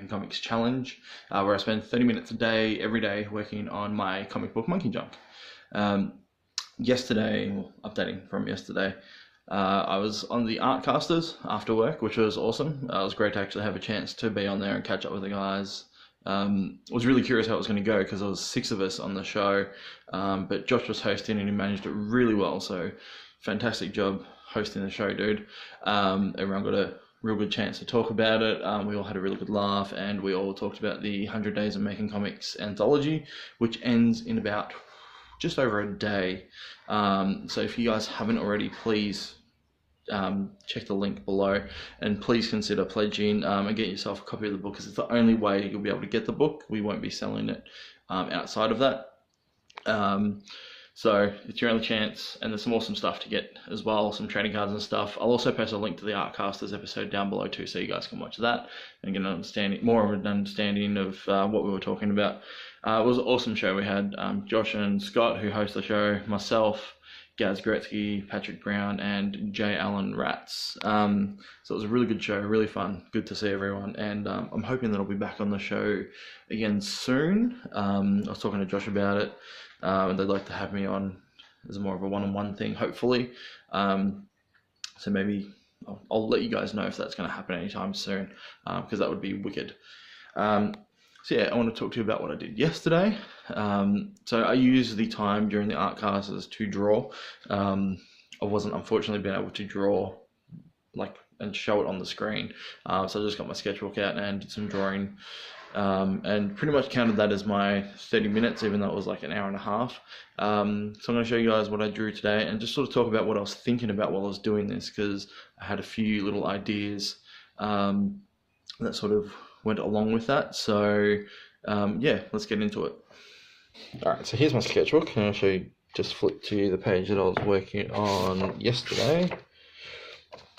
Making Comics challenge, where I spend 30 minutes a day, every day, working on my comic book monkey junk. Yesterday, updating from yesterday, I was on the Artcasters after work, which was awesome. It was great to actually have a chance to be on there and catch up with the guys. I was really curious how it was going to go because there was 6 of us on the show, but Josh was hosting and he managed it really well, so fantastic job hosting the show, dude. Everyone got a real good chance to talk about it. We all had a really good laugh, and we all talked about the 100 Days of Making Comics anthology, which ends in about just over a day. So if you guys haven't already, please check the link below, and please consider pledging and get yourself a copy of the book, because it's the only way you'll be able to get the book. We won't be selling it outside of that. So it's your only chance, and there's some awesome stuff to get as well, some trading cards and stuff. I'll also post a link to the Artcasters episode down below too, so you guys can watch that and get more of an understanding of what we were talking about. It was an awesome show. We had Josh and Scott, who host the show, myself, Gaz Gretzky, Patrick Brown, and Jay Allen Ratz. So it was a really good show, really fun, good to see everyone, and I'm hoping that I'll be back on the show again soon. I was talking to Josh about it, and they'd like to have me on as more of a one-on-one thing, hopefully. So maybe I'll let you guys know if that's going to happen anytime soon, because that would be wicked. So yeah, I want to talk to you about what I did yesterday. So I used the time during the Artcasters to draw. I wasn't unfortunately been able to draw and show it on the screen. So I just got my sketchbook out and did some drawing, and pretty much counted that as my 30 minutes, even though it was like an hour and a half. So I'm going to show you guys what I drew today and just sort of talk about what I was thinking about while I was doing this, because I had a few little ideas that sort of went along with that. So yeah, let's get into it. Alright, so here's my sketchbook, and I'll show you, just flip to the page that I was working on yesterday,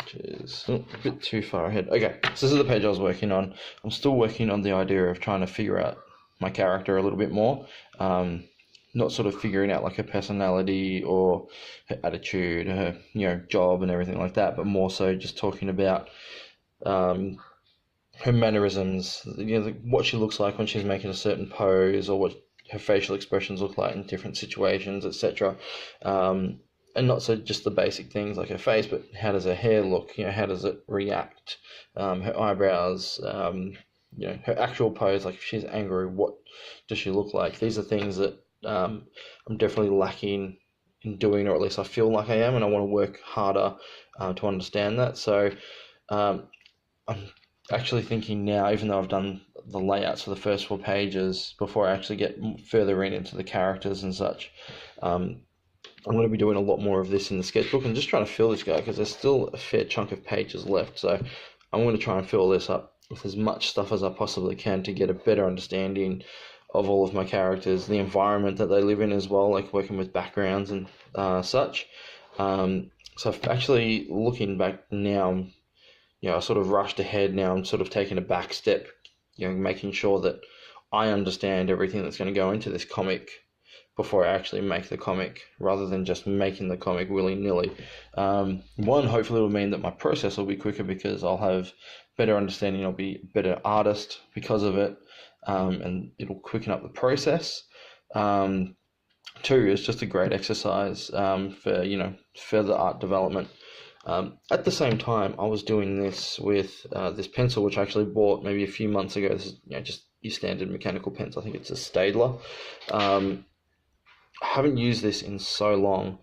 which is a bit too far ahead. Okay, so this is the page I was working on. I'm still working on the idea of trying to figure out my character a little bit more, not sort of figuring out like her personality or her attitude, her job and everything like that, but more so just talking about her mannerisms, what she looks like when she's making a certain pose, or what her facial expressions look like in different situations, etc. And not so just the basic things like her face, but how does her hair look? How does it react? Her eyebrows, her actual pose. Like if she's angry, what does she look like? These are things that I'm definitely lacking in doing, or at least I feel like I am, and I want to work harder to understand that. So I'm actually thinking now, even though I've done the layouts for the first 4 pages, before I actually get further into the characters and such, I'm going to be doing a lot more of this in the sketchbook and just trying to fill this guy, because there's still a fair chunk of pages left. So I'm going to try and fill this up with as much stuff as I possibly can to get a better understanding of all of my characters, the environment that they live in as well, like working with backgrounds and such. So actually looking back now, I sort of rushed ahead. Now I'm sort of taking a back step, making sure that I understand everything that's going to go into this comic before I actually make the comic, rather than just making the comic willy-nilly. One, hopefully it will mean that my process will be quicker, because I'll have better understanding, I'll be a better artist because of it, and it'll quicken up the process. 2, it's just a great exercise for, further art development. At the same time, I was doing this with this pencil, which I actually bought maybe a few months ago. This is just your standard mechanical pencil. I think it's a Staedtler. I haven't used this in so long,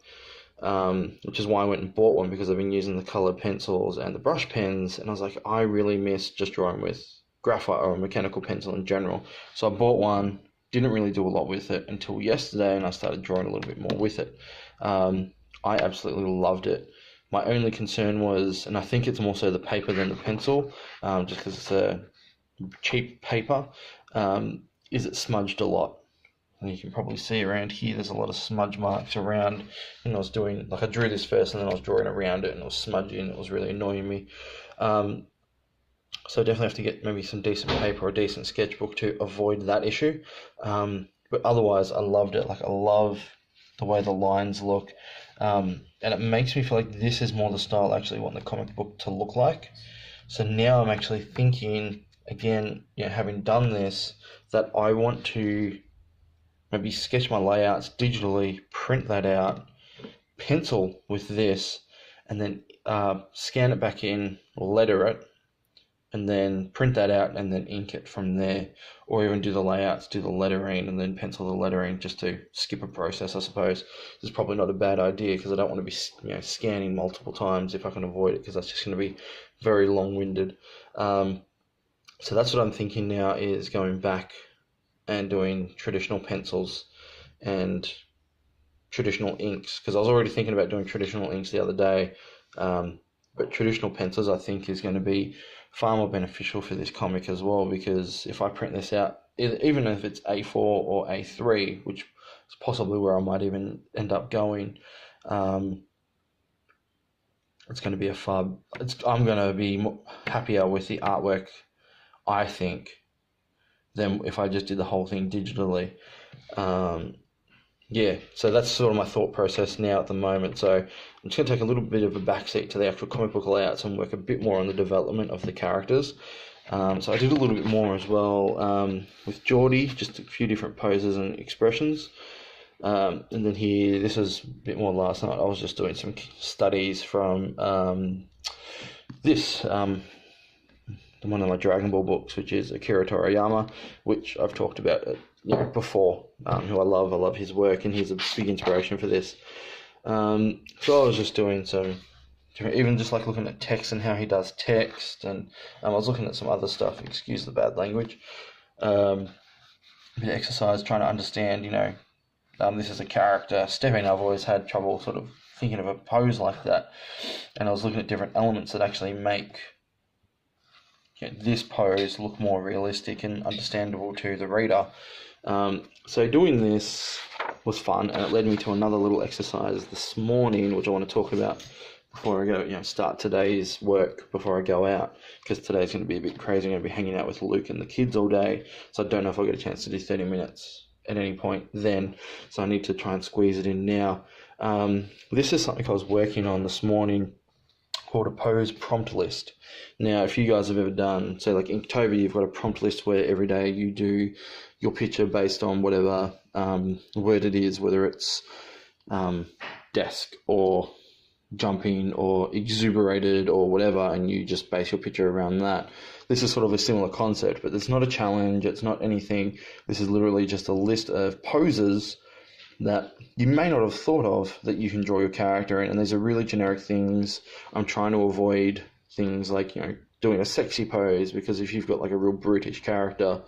which is why I went and bought one, because I've been using the colored pencils and the brush pens, and I was like, I really miss just drawing with graphite or a mechanical pencil in general. So I bought one, didn't really do a lot with it until yesterday, and I started drawing a little bit more with it. I absolutely loved it. My only concern was, and I think it's more so the paper than the pencil, just because it's a cheap paper, is it smudged a lot. And you can probably see around here, there's a lot of smudge marks around. And I drew this first, and then I was drawing around it, and it was smudgy, and it was really annoying me. So I definitely have to get maybe some decent paper or a decent sketchbook to avoid that issue. But otherwise, I loved it. I love the way the lines look. And it makes me feel like this is more the style I actually want the comic book to look like. So now I'm actually thinking again, having done this, that I want to maybe sketch my layouts digitally, print that out, pencil with this, and then scan it back in, letter it, and then print that out and then ink it from there, or even do the layouts, do the lettering, and then pencil the lettering just to skip a process, I suppose. This is probably not a bad idea because I don't want to be scanning multiple times if I can avoid it, because that's just going to be very long-winded. So that's what I'm thinking now, is going back and doing traditional pencils and traditional inks, because I was already thinking about doing traditional inks the other day, but traditional pencils I think is going to be far more beneficial for this comic as well, because if I print this out, even if it's A4 or A3, which is possibly where I might even end up going, it's going to be I'm going to be happier with the artwork, I think, than if I just did the whole thing digitally. So that's sort of my thought process now at the moment. So I'm just going to take a little bit of a backseat to the actual comic book layouts and work a bit more on the development of the characters. So I did a little bit more as well with Geordie, just a few different poses and expressions. And then here, this is a bit more last night. I was just doing some studies from one of my Dragon Ball books, which is Akira Toriyama, which I've talked about before, who I love. I love his work, and he's a big inspiration for this. So I was just doing some, even just like looking at text and how he does text, and I was looking at some other stuff, excuse the bad language, a bit of exercise, trying to understand, this is a character. Stepping, I've always had trouble sort of thinking of a pose like that, and I was looking at different elements that actually make this pose look more realistic and understandable to the reader. So doing this was fun, and it led me to another little exercise this morning, which I want to talk about before I go, start today's work before I go out, because today's going to be a bit crazy. I'm going to be hanging out with Luke and the kids all day, so I don't know if I'll get a chance to do 30 minutes at any point then, so I need to try and squeeze it in now. This is something I was working on this morning, called a pose prompt list. Now, if you guys have ever done, say like Inktober, you've got a prompt list where every day you do your picture based on whatever word it is, whether it's desk or jumping or exuberated or whatever, and you just base your picture around that. This is sort of a similar concept, but it's not a challenge, it's not anything. This is literally just a list of poses that you may not have thought of that you can draw your character in, and these are really generic things. I'm trying to avoid things like, doing a sexy pose, because if you've got like a real brutish character,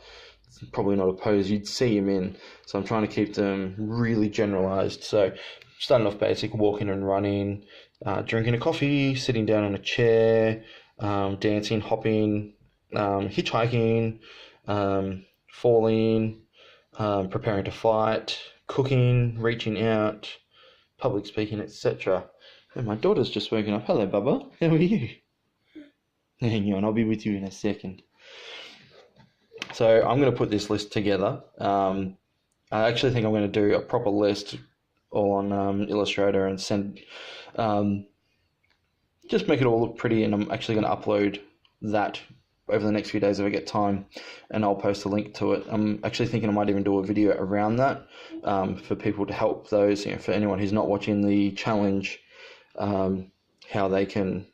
it's probably not a pose you'd see him in. So I'm trying to keep them really generalized. So starting off basic, walking and running, drinking a coffee, sitting down on a chair, dancing, hopping, hitchhiking, falling, preparing to fight, cooking, reaching out, public speaking, etc. And my daughter's just woken up. Hello, Bubba. How are you? Hang on, I'll be with you in a second. So I'm going to put this list together. I actually think I'm going to do a proper list all on Illustrator and send, just make it all look pretty, and I'm actually going to upload that over the next few days if I get time, and I'll post a link to it. I'm actually thinking I might even do a video around that for people to help those, for anyone who's not watching the challenge, how they can,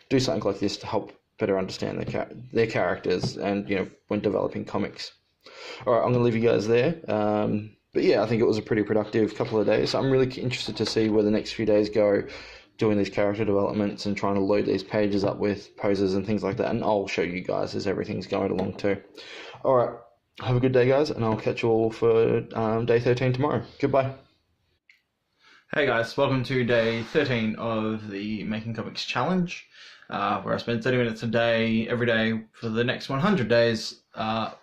do something like this to help better understand their characters and, when developing comics. All right, I'm going to leave you guys there. But yeah, I think it was a pretty productive couple of days. So I'm really interested to see where the next few days go, doing these character developments and trying to load these pages up with poses and things like that. And I'll show you guys as everything's going along too. All right, have a good day, guys, and I'll catch you all for day 13 tomorrow. Goodbye. Hey guys, welcome to day 13 of the Making Comics Challenge, where I spend 30 minutes a day, every day, for the next 100 days,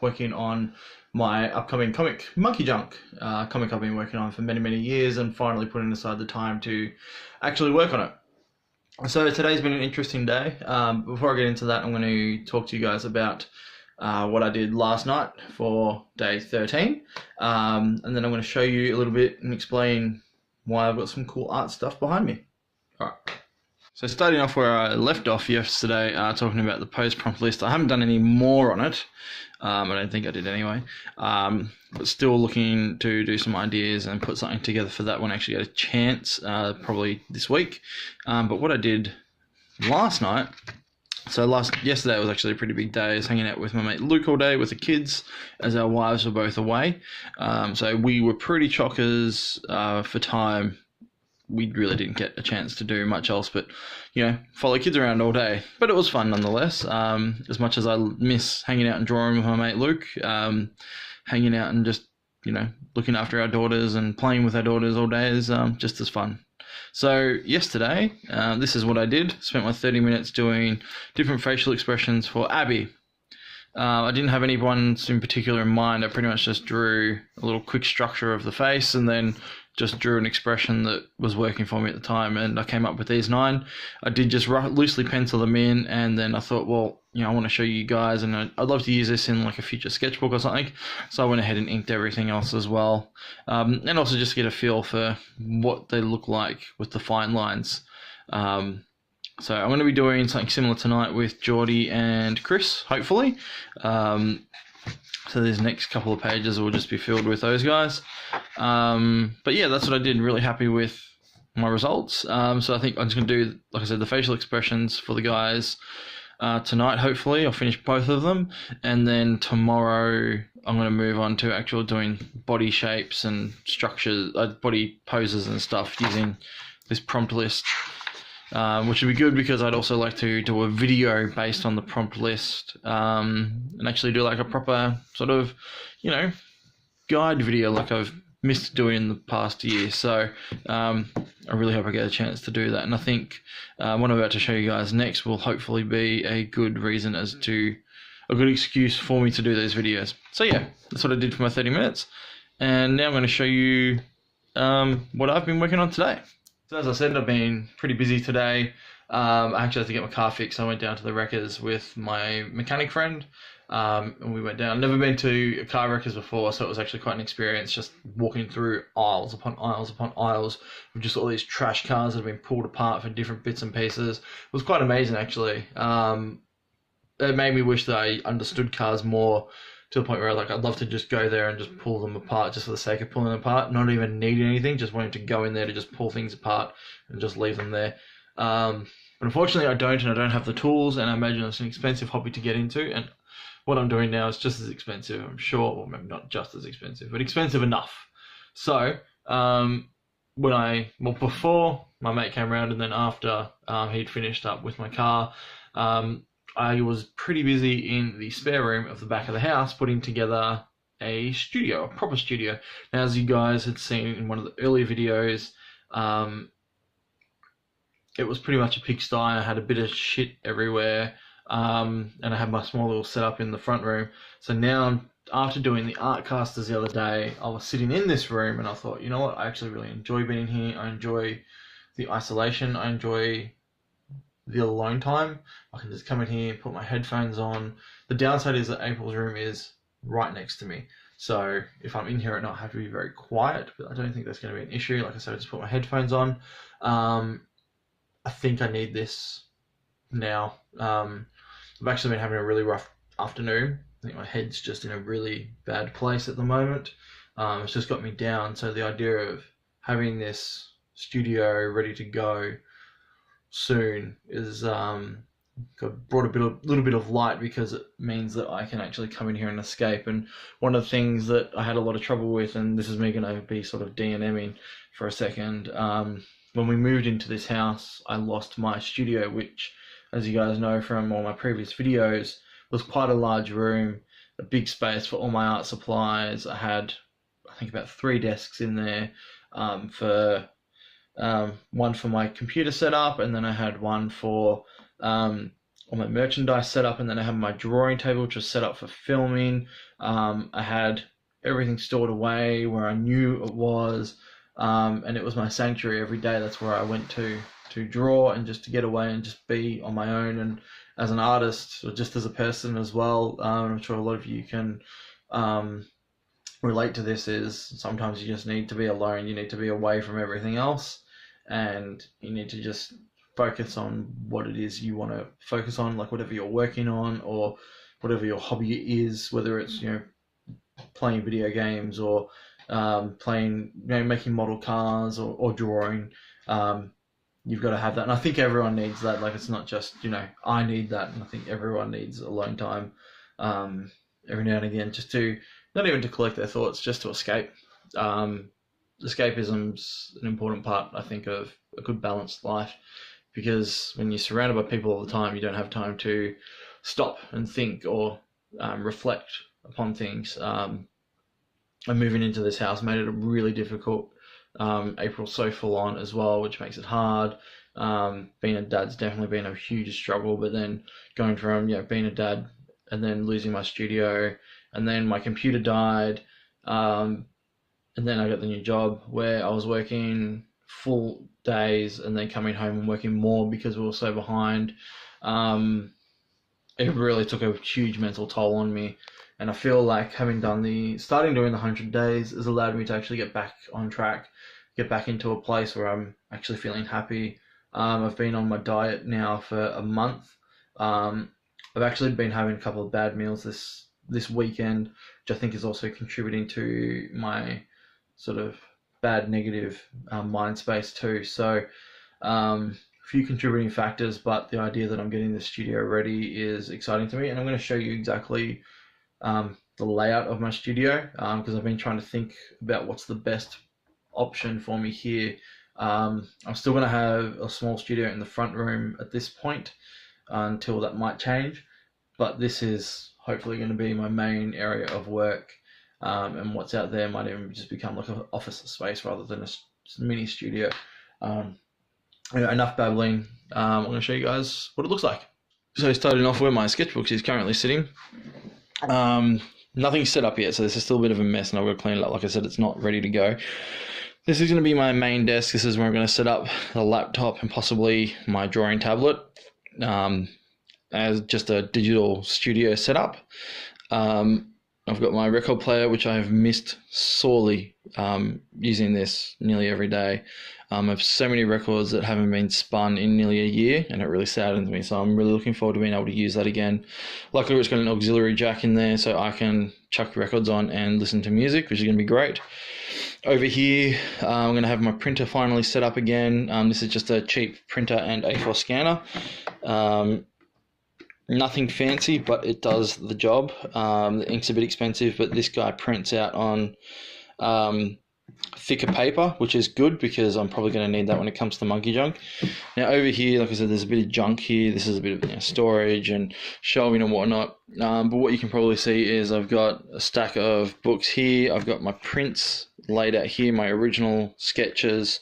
working on my upcoming comic, Monkey Junk, comic I've been working on for many, many years, and finally putting aside the time to actually work on it. So today's been an interesting day. Before I get into that, I'm going to talk to you guys about what I did last night for day 13, and then I'm going to show you a little bit and explain why I've got some cool art stuff behind me. All right. So starting off where I left off yesterday, talking about the post prompt list, I haven't done any more on it. I don't think I did anyway. But still looking to do some ideas and put something together for that when I actually get a chance, probably this week. But what I did last night, yesterday was actually a pretty big day. I was hanging out with my mate Luke all day with the kids, as our wives were both away. So we were pretty chockers for time. We really didn't get a chance to do much else but, follow kids around all day. But it was fun nonetheless. As much as I miss hanging out and drawing with my mate Luke, hanging out and just, looking after our daughters and playing with our daughters all day is just as fun. So yesterday, this is what I did. Spent my 30 minutes doing different facial expressions for Abby. I didn't have any ones in particular in mind. I pretty much just drew a little quick structure of the face and then just drew an expression that was working for me at the time, and I came up with these 9. I did just loosely pencil them in, and then I thought, well, I want to show you guys, and I'd love to use this in like a future sketchbook or something, so I went ahead and inked everything else as well, and also just get a feel for what they look like with the fine lines. So I'm going to be doing something similar tonight with Geordie and Chris, hopefully. So these next couple of pages will just be filled with those guys. But yeah, that's what I did. Really happy with my results. So I think I'm just going to do, like I said, the facial expressions for the guys tonight, hopefully. I'll finish both of them. And then tomorrow I'm going to move on to actual doing body shapes and structures, body poses and stuff using this prompt list. Which would be good because I'd also like to do a video based on the prompt list and actually do like a proper sort of, guide video like I've missed doing in the past year. So I really hope I get a chance to do that. And I think what I'm about to show you guys next will hopefully be a good reason as to a good excuse for me to do those videos. So yeah, that's what I did for my 30 minutes. And now I'm going to show you what I've been working on today. So as I said, I've been pretty busy today. I actually had to get my car fixed. I went down to the wreckers with my mechanic friend, and we went down. Never been to a car wreckers before, so it was actually quite an experience just walking through aisles upon aisles upon aisles with just all these trash cars that have been pulled apart for different bits and pieces. It was quite amazing, actually. It made me wish that I understood cars more, to the point where I'd love to just go there and just pull them apart just for the sake of pulling them apart, not even needing anything, just wanting to go in there to just pull things apart and just leave them there. But unfortunately I don't have the tools, and I imagine it's an expensive hobby to get into, and what I'm doing now is just as expensive, I'm sure, or maybe not just as expensive, but expensive enough. So before my mate came around and then after he'd finished up with my car, I was pretty busy in the spare room of the back of the house putting together a studio, a proper studio. Now, as you guys had seen in one of the earlier videos, it was pretty much a pigsty. I had a bit of shit everywhere, and I had my small little setup in the front room. So now, after doing the art casters the other day, I was sitting in this room and I thought, you know what, I actually really enjoy being here. I enjoy the isolation. I enjoy the alone time. I can just come in here, put my headphones on. The downside is that April's room is right next to me, so if I'm in here at night I have to be very quiet, but I don't think that's going to be an issue. Like I said, I just put my headphones on. I think I need this now. I've actually been having a really rough afternoon. I think my head's just in a really bad place at the moment. It's just got me down, so the idea of having this studio ready to go soon is brought a little bit of light, because it means that I can actually come in here and escape. And one of the things that I had a lot of trouble with, and this is me going to be sort of D&Ming for a second, when we moved into this house, I lost my studio, which, as you guys know from all my previous videos, was quite a large room, a big space for all my art supplies. I had, I think, about 3 desks in there, one for my computer setup, and then I had one for all my merchandise setup, and then I had my drawing table, which was set up for filming. I had everything stored away where I knew it was, and it was my sanctuary every day. That's where I went to draw and just to get away and just be on my own, and as an artist, or just as a person as well. I'm sure a lot of you can relate to this, is sometimes you just need to be alone, you need to be away from everything else, and you need to just focus on what it is you want to focus on, like whatever you're working on or whatever your hobby is, whether it's, playing video games or playing, making model cars or drawing. You've got to have that. And I think everyone needs that. Like, it's not just, I need that. And I think everyone needs alone time every now and again, just to, not even to collect their thoughts, just to escape. Escapism's an important part, I think, of a good balanced life, because when you're surrounded by people all the time, you don't have time to stop and think or reflect upon things. And moving into this house made it really difficult. April's so full on as well, which makes it hard. Being a dad's definitely been a huge struggle, but then going from being a dad and then losing my studio, and then my computer died, and then I got the new job where I was working full days and then coming home and working more because we were so behind. It really took a huge mental toll on me. And I feel like starting doing the 100 days has allowed me to actually get back on track, get back into a place where I'm actually feeling happy. I've been on my diet now for a month. I've actually been having a couple of bad meals this weekend, which I think is also contributing to my sort of bad negative mind space too. So a few contributing factors, but the idea that I'm getting the studio ready is exciting to me. And I'm going to show you exactly the layout of my studio, because I've been trying to think about what's the best option for me here. I'm still going to have a small studio in the front room at this point until that might change, but this is hopefully going to be my main area of work, and what's out there might even just become like an office space rather than a mini studio. Enough babbling. I'm going to show you guys what it looks like. So starting off where my sketchbook is currently sitting. Nothing's set up yet, so this is still a bit of a mess, and I've got to clean it up. Like I said, it's not ready to go. This is going to be my main desk. This is where I'm going to set up the laptop and possibly my drawing tablet, as just a digital studio setup. I've got my record player, which I've missed sorely, using this nearly every day. I have so many records that haven't been spun in nearly a year, and it really saddens me. So I'm really looking forward to being able to use that again. Luckily, it's got an auxiliary jack in there, so I can chuck records on and listen to music, which is going to be great. Over here, I'm going to have my printer finally set up again. This is just a cheap printer and A4 scanner. Nothing fancy, but it does the job. The ink's a bit expensive, but this guy prints out on thicker paper, which is good because I'm probably going to need that when it comes to monkey junk. Now over here, like I said, there's a bit of junk here. This is a bit of storage and shelving and whatnot. But what you can probably see is I've got a stack of books here. I've got my prints laid out here, my original sketches.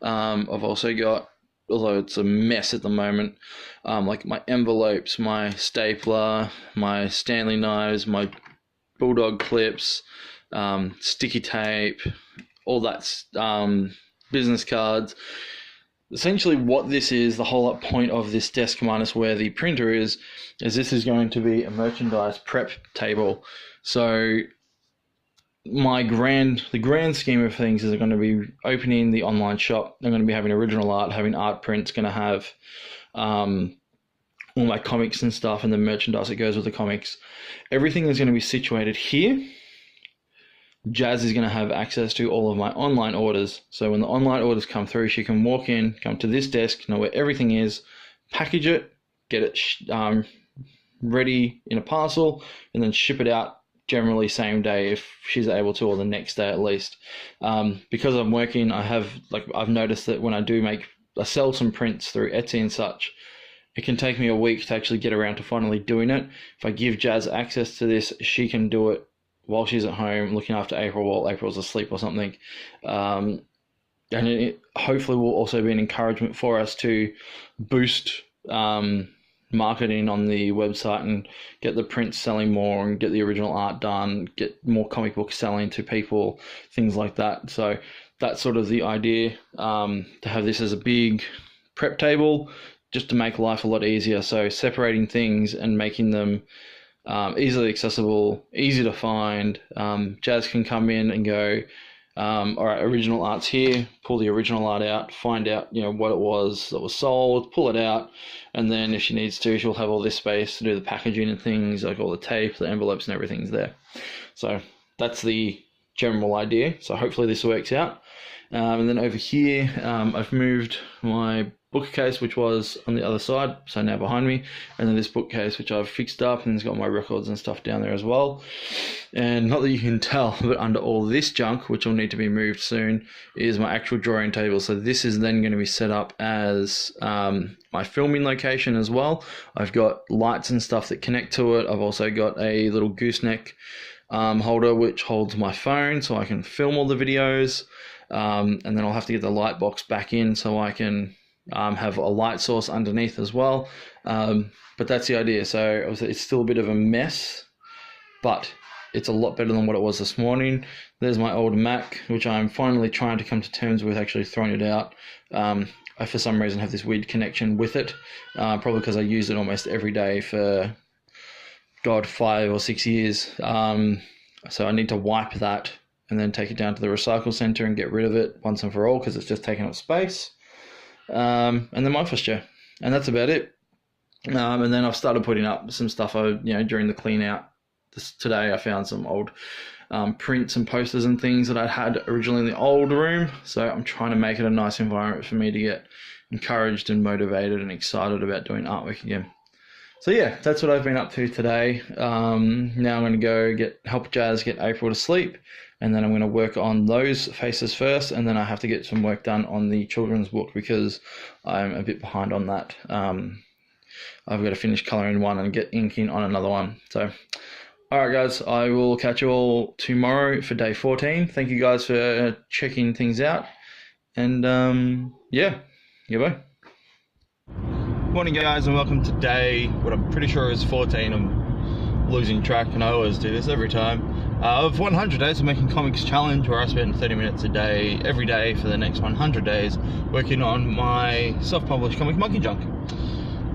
I've also got, although it's a mess at the moment, like my envelopes, my stapler, my Stanley knives, my bulldog clips, sticky tape, all that, business cards. Essentially what this is, the whole point of this desk minus where the printer is this is going to be a merchandise prep table. So the grand scheme of things is I'm going to be opening the online shop. I'm going to be having original art, having art prints, going to have all my comics and stuff and the merchandise that goes with the comics. Everything is going to be situated here. Jazz is going to have access to all of my online orders. So when the online orders come through, she can walk in, come to this desk, know where everything is, package it, get it ready in a parcel, and then ship it out generally same day if she's able to, or the next day at least. Because I'm working, I've noticed that when I sell some prints through Etsy and such, it can take me a week to actually get around to finally doing it. If I give Jazz access to this, she can do it while she's at home looking after April while April's asleep or something. And it hopefully will also be an encouragement for us to boost marketing on the website and get the prints selling more and get the original art done, get more comic books selling to people, things like that. So that's sort of the idea, to have this as a big prep table just to make life a lot easier. So separating things and making them easily accessible, easy to find. Jazz can come in and go, all right, original art's here, pull the original art out, find out, what it was that was sold, pull it out, and then if she needs to, she'll have all this space to do the packaging and things, like all the tape, the envelopes and everything's there. So that's the general idea. So hopefully this works out. And then over here, I've moved my bookcase, which was on the other side, so now behind me, and then this bookcase, which I've fixed up, and it's got my records and stuff down there as well. And not that you can tell, but under all this junk, which will need to be moved soon, is my actual drawing table. So this is then going to be set up as my filming location as well. I've got lights and stuff that connect to it. I've also got a little gooseneck holder which holds my phone, so I can film all the videos. And then I'll have to get the light box back in so I can have a light source underneath as well. But that's the idea. So it's still a bit of a mess, but it's a lot better than what it was this morning. There's my old Mac, which I'm finally trying to come to terms with actually throwing it out. I, for some reason, have this weird connection with it, probably because I use it almost every day for, 5 or 6 years. So I need to wipe that and then take it down to the recycle center and get rid of it once and for all, because it's just taking up space. And then my office chair, and that's about it. And then I've started putting up some stuff. During the clean out today, I found some old prints and posters and things that I had originally in the old room. So I'm trying to make it a nice environment for me to get encouraged and motivated and excited about doing artwork again. So yeah, that's what I've been up to today. Now I'm going to go help Jazz get April to sleep, and then I'm going to work on those faces first, and then I have to get some work done on the children's book because I'm a bit behind on that. I've got to finish colouring one and get inking on another one. So, alright guys, I will catch you all tomorrow for day 14. Thank you guys for checking things out, and yeah, goodbye. Morning guys, and welcome to day, what I'm pretty sure is 14. I'm losing track and I always do this every time. Of 100 days of making comics challenge, where I spend 30 minutes a day every day for the next 100 days working on my self-published comic Monkey Junk.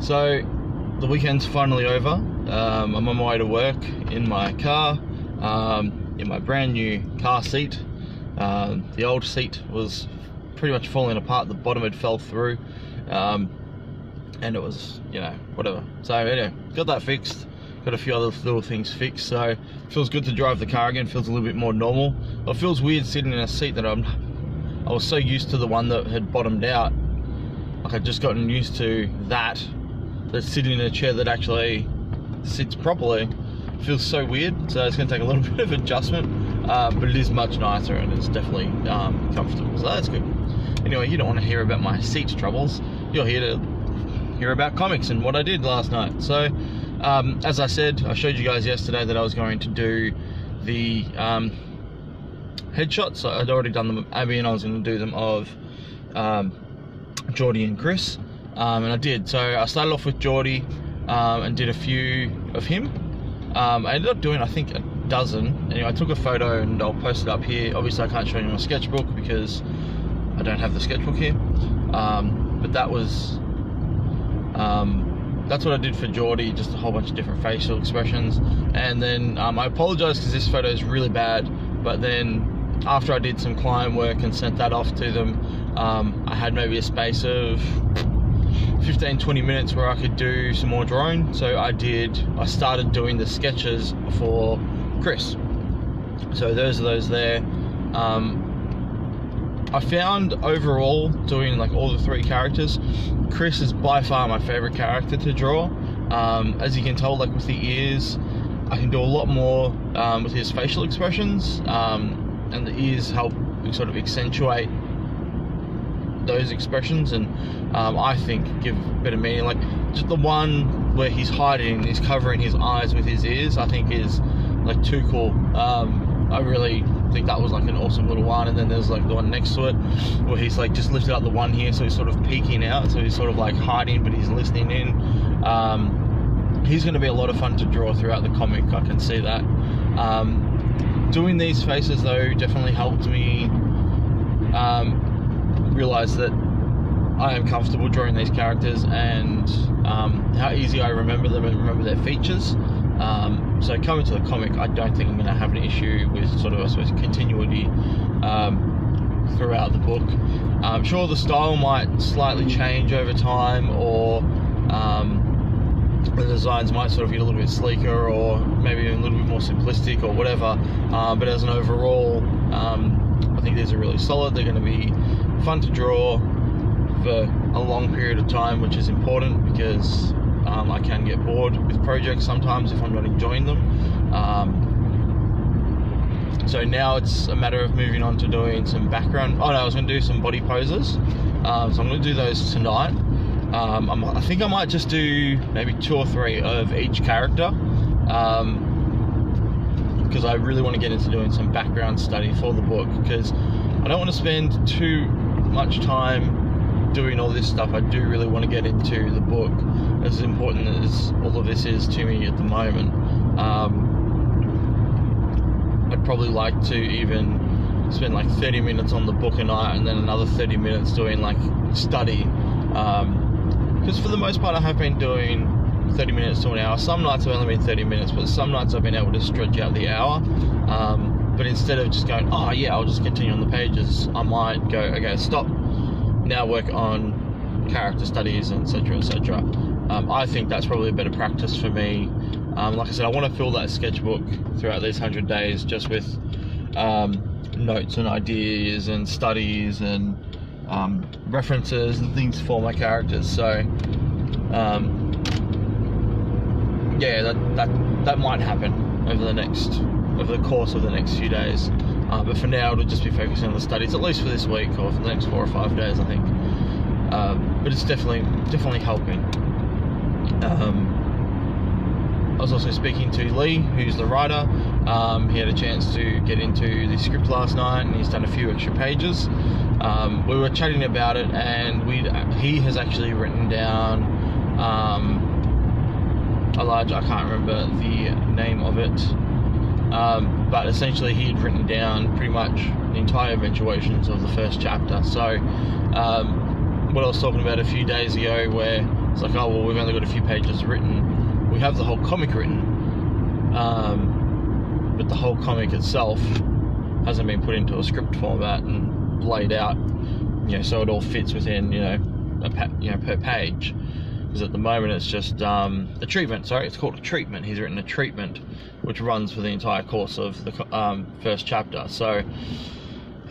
So the weekend's finally over. I'm on my way to work in my car, in my brand new car seat. The old seat was pretty much falling apart, the bottom had fell through. And it was, whatever. So anyway, got that fixed. Got a few other little things fixed. So it feels good to drive the car again. Feels a little bit more normal. It feels weird sitting in a seat that I was so used to the one that had bottomed out. Like I'd just gotten used to that sitting in a chair that actually sits properly. It feels so weird. So it's going to take a little bit of adjustment. But it is much nicer and it's definitely comfortable. So that's good. Anyway, you don't want to hear about my seat troubles. You're here to hear about comics and what I did last night. So as I said, I showed you guys yesterday that I was going to do the headshots. So I'd already done them of Abby, and I was going to do them of Geordie and Chris, and I did. So I started off with Geordie and did a few of him. I ended up doing, I think, a dozen. Anyway, I took a photo and I'll post it up here. Obviously I can't show you my sketchbook because I don't have the sketchbook here, but that was that's what I did for Geordie, just a whole bunch of different facial expressions. And then I apologize because this photo is really bad, but then after I did some client work and sent that off to them, I had maybe a space of 15-20 minutes where I could do some more drawing. So I started doing the sketches for Chris. So those are those there. I found overall, doing like all the three characters, Chris is by far my favorite character to draw. As you can tell, like with the ears, I can do a lot more with his facial expressions, and the ears help sort of accentuate those expressions, and I think give a bit of meaning. Like just the one where he's hiding, he's covering his eyes with his ears, I think is like too cool. I really think that was like an awesome little one. And then there's like the one next to it where he's like just lifted up the one here, so he's sort of peeking out, so he's sort of like hiding but he's listening in. He's going to be a lot of fun to draw throughout the comic, I can see that. Doing these faces though definitely helped me realize that I am comfortable drawing these characters, and how easy I remember them and remember their features. So coming to the comic, I don't think I'm going to have an issue with sort of, I suppose, continuity throughout the book. I'm sure the style might slightly change over time, or the designs might sort of get a little bit sleeker, or maybe a little bit more simplistic, or whatever. But as an overall, I think these are really solid. They're going to be fun to draw for a long period of time, which is important, because I can get bored with projects sometimes if I'm not enjoying them. So now it's a matter of moving on to doing some background. Oh no, I was going to do some body poses. So I'm going to do those tonight. I think I might just do maybe 2 or 3 of each character, because I really want to get into doing some background study for the book, because I don't want to spend too much time doing all this stuff. I do really want to get into the book, as important as all of this is to me at the moment. I'd probably like to even spend like 30 minutes on the book a night, and then another 30 minutes doing like study, because for the most part I have been doing 30 minutes to an hour. Some nights have only been 30 minutes, but some nights I've been able to stretch out the hour. But instead of just going, oh yeah, I'll just continue on the pages, I might go, okay, stop, now work on character studies, etc, etc. I think that's probably a better practice for me. Like I said, I want to fill that sketchbook throughout these 100 days just with notes and ideas and studies and references and things for my characters. So yeah, that might happen over the course of the next few days. But for now, it'll just be focusing on the studies, at least for this week, or for the next 4 or 5 days, I think. But it's definitely helping. I was also speaking to Lee, who's the writer. He had a chance to get into the script last night, and he's done a few extra pages. We were chatting about it, and he has actually written down I can't remember the name of it, but essentially he had written down pretty much the entire eventuations of the first chapter. So what I was talking about a few days ago, where it's like, oh well, we've only got a few pages written, we have the whole comic written, but the whole comic itself hasn't been put into a script format and laid out, so it all fits within, per page. Because at the moment it's just a treatment. Sorry, it's called a treatment. He's written a treatment, which runs for the entire course of the first chapter. So,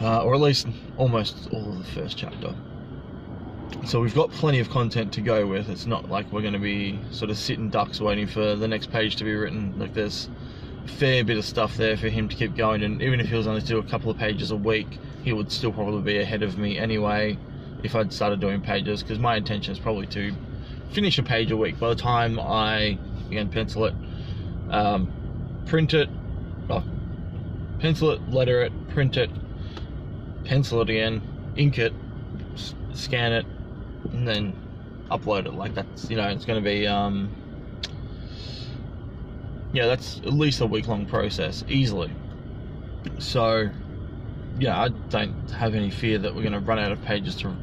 or at least almost all of the first chapter. So we've got plenty of content to go with. It's not like we're going to be sort of sitting ducks waiting for the next page to be written. Like, there's a fair bit of stuff there for him to keep going, and even if he was only to do a couple of pages a week, he would still probably be ahead of me anyway if I'd started doing pages, because my intention is probably to finish a page a week by the time I, again, pencil it, print it, pencil it, letter it, print it, pencil it again, ink it, scan it, and then upload it. Like, that's, it's going to be that's at least a week-long process easily. So I don't have any fear that we're going to run out of pages to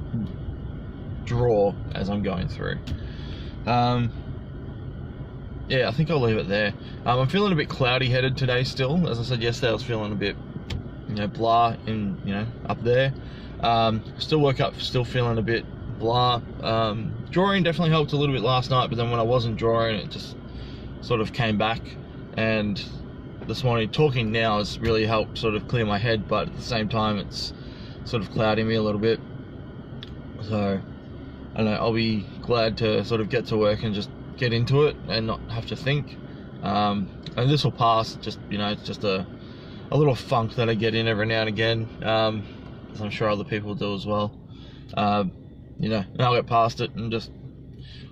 draw as I'm going through. I think I'll leave it there. I'm feeling a bit cloudy headed today still. As I said yesterday, I was feeling a bit blah up there. Still woke up still feeling a bit blah. Drawing definitely helped a little bit last night, but then when I wasn't drawing, it just sort of came back, and this morning talking now has really helped sort of clear my head, but at the same time it's sort of clouding me a little bit. So I don't know, I'll be glad to sort of get to work and just get into it and not have to think. And this will pass. Just it's just a little funk that I get in every now and again, as I'm sure other people do as well. And I'll get past it, and just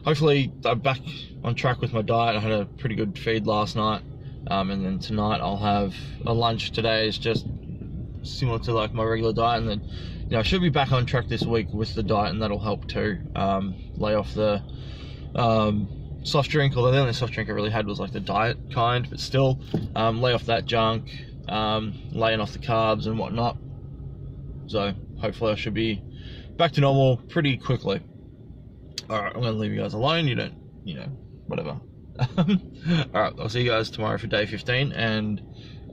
hopefully I'm back on track with my diet. I had a pretty good feed last night, and then tonight I'll have a lunch. Today is just similar to like my regular diet, and then I should be back on track this week with the diet, and that'll help too. Lay off the soft drink, although the only soft drink I really had was like the diet kind, but still, lay off that junk, laying off the carbs and whatnot. So hopefully I should be back to normal pretty quickly. Alright, I'm going to leave you guys alone. You don't, whatever. Alright, I'll see you guys tomorrow for day 15, and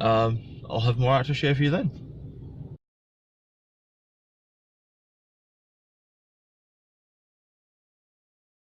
I'll have more art to share for you then.